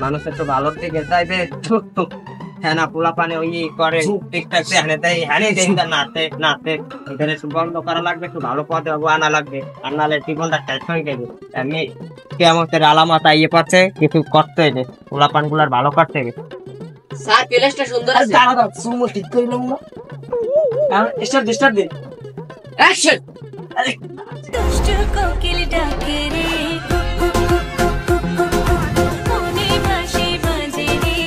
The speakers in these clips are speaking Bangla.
মানুষ একটু ভালো থেকে চাইবে হ্যাঁ না পোলা পানে ওই করে ঠিকঠাক নাচতে নাচতে এখানে একটু বন্ধ করা লাগবে, একটু ভালো পদে আনা লাগবে, আর নাহলে জীবনটা শেষ হয়ে যাবে। এমনি কেমতের আলামত আইয়ে পাচ্ছে, কিছু করতে হবে, পোলা পান গুলার ভালো করতে হবে। স্যার প্লেসটা সুন্দর আছে, সুমো ঠিক কইলাম না। স্টার্ট স্টার্ট দে, অ্যাকশন। দুষ্ট কোকিল ডাকে রে, মনে ভাসে বাজে রে,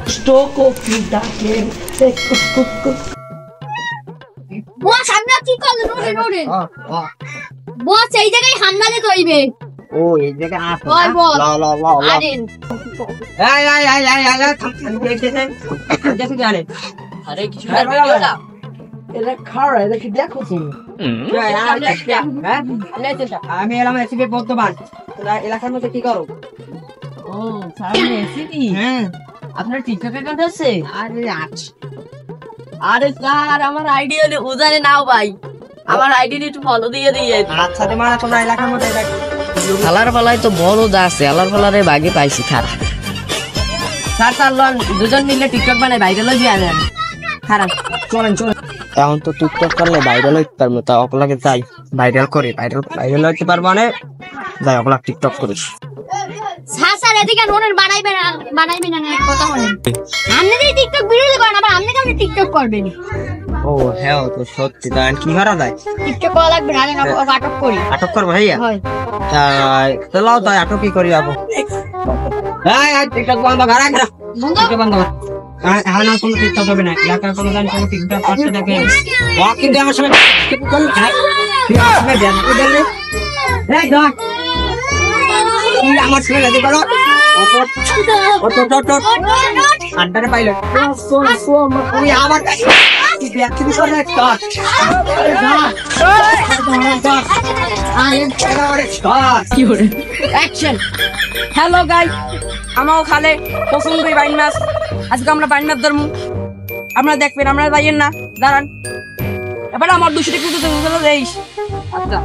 দুষ্ট কোকিল ডাকে রে। বস আমরা কি করব? নোরে নোরে বস এই জায়গায় হামলাতে তৈবে। ও এই জায়গা আছে, ল ল ল ল আরে দেখি জানে। আরে কিছু না, এটা খাড়া, এটা কি দেখো তুমি? আমি এলাম এসিপি বর্তমান, এলাকার মধ্যে কি করো? ও সামনে এসিপি। হ্যাঁ, আপনার টিকটক অ্যাকাউন্ট আছে? আরে স্যার আমার আইডি হলে উজানে নাও ভাই, আমার আইডি একটু ফলো দিয়ে দিয়ে। আচ্ছা তোমার তোমরা এলাকার মধ্যে আলার পালায় তো বড় দা আছে, আলার পালারে বাগে পাইছি খারাপ। স্যার স্যার লন দুজন মিলে টিকটক বানাই ভাইরাল হয়ে যাবে। খারাপ চলেন চলেন। এখন তো টিকটক করলে ভাইরাল হইতে পারবো, তা ওগুলাকে যাই ভাইরাল করি, ভাইরাল হইতে পারবো মানে যাই ওগুলা টিকটক করিস। স্যার স্যার এদিকে নোরের বানাইবে না কথা বলেন। আপনি যদি টিকটক ভিডিও করেন আবার আপনি কেমন টিকটক করবেন? ও হ্যাঁ তো সত্যি, তাই কি করা যায়? টিকটক করা লাগবে না, আমি আটক করি। আটক করবো ভাইয়া? হয় তো লাও তাই আটক কি করি যাবো? হ্যাঁ টিকটক বন্ধ কর, টিকটক বন্ধ কর। হ্যাঁ না কোনো টিকটক হবে না, এলাকার কোনো গান কোনো টিকটক করতে দেখে কিন্তু আমার সঙ্গে আমার সঙ্গে যেতে পারো আড্ডারে পাইলে আবার হ্যালো গাই, আমাও খালে পছন্দ বাইন মাছ। আজকে আমরা বাইন মাছ ধরবো, আপনারা দেখবেন, আপনারা যাইয়েন না, দাঁড়ান। এবার আমার 200 টাকা দেইস। আচ্ছা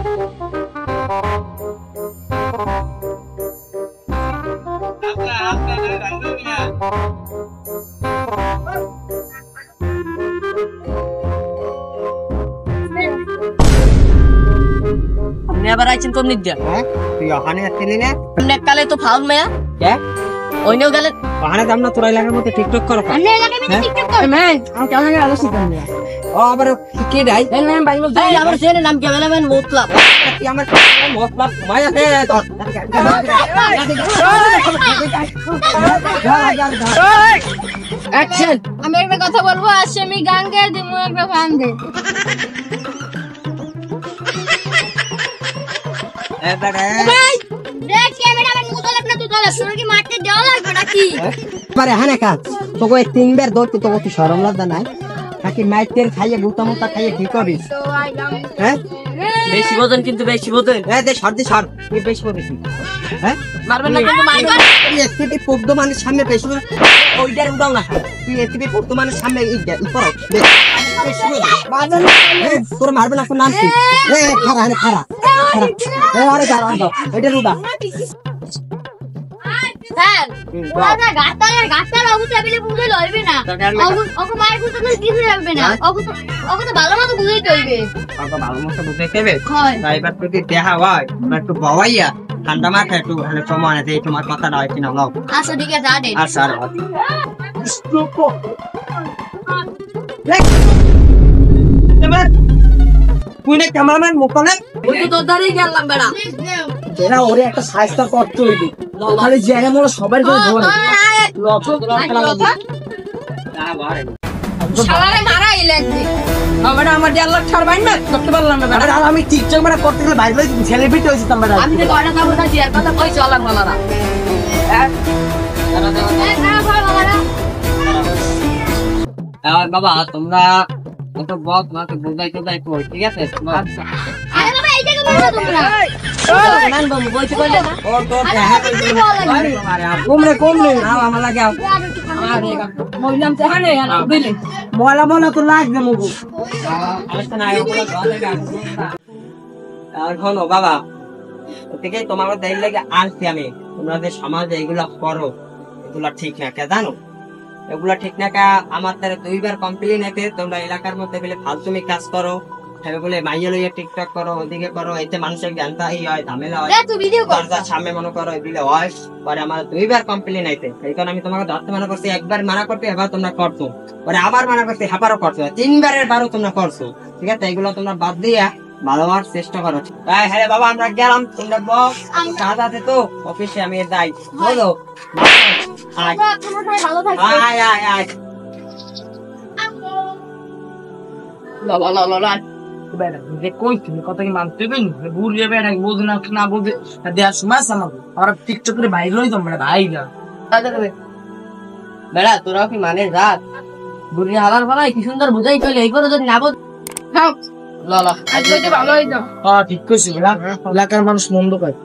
আপনি আবার আইছেন কোন দিক দিয়ে? তুই ওখানে আসছিলি না? কালে তো ফাউল মেয়া ওইনেও গেলেন ওখানে দাম না, তোরা এলাকার মধ্যে টিকটক করো। আপনি এলাকায় মধ্যে টিকটক করেন? আমি কেমন লাগে আলোচনা করেন না। ও আবার কে ডাই এলাম ভাই বল ভাই আমার ছেলের নাম কি? এলাম মোতলাব। কি আমার মতলব মায়া হে তোর অ্যাকশন। আমি একটা কথা বলবো, আসছে আমি গান গায়ে দিমু একটা গান দে। এ বেটা ভাই দেখ ক্যামেরাম্যান মুতল আপনি তো দলা শুরু কি মারতে দেওয়া লাগবে নাকি? পারে হানে কা তোকে তিনবার ধরতে তোকে কি শরম লজ্জা নাই নাকি? মাইতের খাইয়ে গুতামুতা খাইয়ে কি করিস? তো আইলাম হ্যাঁ বেশি বোঝেন কিন্তু বেশি বোঝেন। এ দে সর্দি সর, তুই বেশি বলিস। হ্যাঁ মারবেন না কিন্তু মারবেন। তুই এসপি পদ্মমানের সামনে বেশি ওইটার উদাও না, তুই এসপি পদ্মমানের সামনে এই করো তোর মারবে না। নাম কি? খারা খারা আরে দাঁড়া ওইটার উদা। স্যার ওরা গাছটার অবস্থা বলে বুঝে লইবে না, ওকে মায়ের বুঝতে তো কিছু লাগবে না, ওকে তো ভালো মতো বুঝাইতে হইবে। ওকে ভালো মতো বুঝাইতে হবে। এবার যদি দেখা হয় একটু বওয়াইয়া ঠান্ডা মাথা একটু মানে সময় আছে, এই তোমার কথাটা হয় কিনা লাও। আচ্ছা ঠিক আছে আরে আচ্ছা আর তুই না ক্যামেরাম্যান মোকালে ওই তো তোর ধারেই গেলাম বেড়া। এরা ওরে একটা সাইজটা করতে হইবে, তাহলে জায়গা মোরা সবার করে ধরে শালারে মারা ইলেকট্রিক আমরা আমার দেড় লাখ ছাড় বাইন না করতে পারলাম না বেড়া। আর আমি টিকটক মানে করতে গেলে বাইরে সেলিব্রিটি হয়েছিলাম বেড়া। আমি তো কয়টা যাবো না জিয়ার কথা কই চলাম বালারা। বাবা তোমরা তো বক মাকে বুঝাই তো যাই কই, ঠিক আছে? আরে বাবা এই জায়গা মারো তোমরা নান বাবু বলতে পারলে না ওর তো আরে দেখা আমার কি ভালো লাগে কমলে নাও আমার লাগে আও বললাম তো হ্যাঁ না বুঝলি বলা মনে তো লাগবে মুগু আর শোনো বাবা ওদিকে তোমাকে দেখ লাগে আসছি আমি তোমরা যে সমাজে এগুলা করো এগুলা ঠিক না কে জানো এগুলা ঠিক না কা আমার তারা 2 বার কমপ্লেন এতে তোমরা এলাকার মধ্যে বলে ফালতুমি কাজ করো তবে বলে মাইয়া লইয়া টিকটক করো ওদিকে করো এতে মানুষের জ্ঞানটা হয় ঝামেলা হয় তুই ভিডিও কর দরজার সামনে মনে করো এগুলো হয় পরে আমার 2 বার কমপ্লেন আইতে এই কারণে আমি তোমাকে ধরতে মানা করছি একবার মানা করতে এবার তোমরা করছো পরে আবার মানা করতে আবারও করছো 3 বারের বারও তোমরা করছো ঠিক আছে এগুলো তোমরা বাদ দিয়া ভালো হওয়ার চেষ্টা করো হ্যাঁ বাবা আমরা গেলাম তোমরা বস কাজ আছে তো অফিসে আমি যাই বলো আয় তোমরা সবাই ভালো থাকো আয় আয় আয় যে কই তুমি কথা কি মানতে পেন ভুলিয়ে বেড়া বুঝ না না বুঝে দেওয়ার সময় আমার আর টিকটক করে বাইরে হই তোমরা ভাই না বেড়া তোরাও কি মানে রাত বুড়ি হালার ফলাই কি সুন্দর বুঝাই চলে এই করে যদি না বুঝ খাও লালা আজকে ভালো হইতো হ্যাঁ ঠিক কইছিস এলাকার মানুষ মন্দ পায়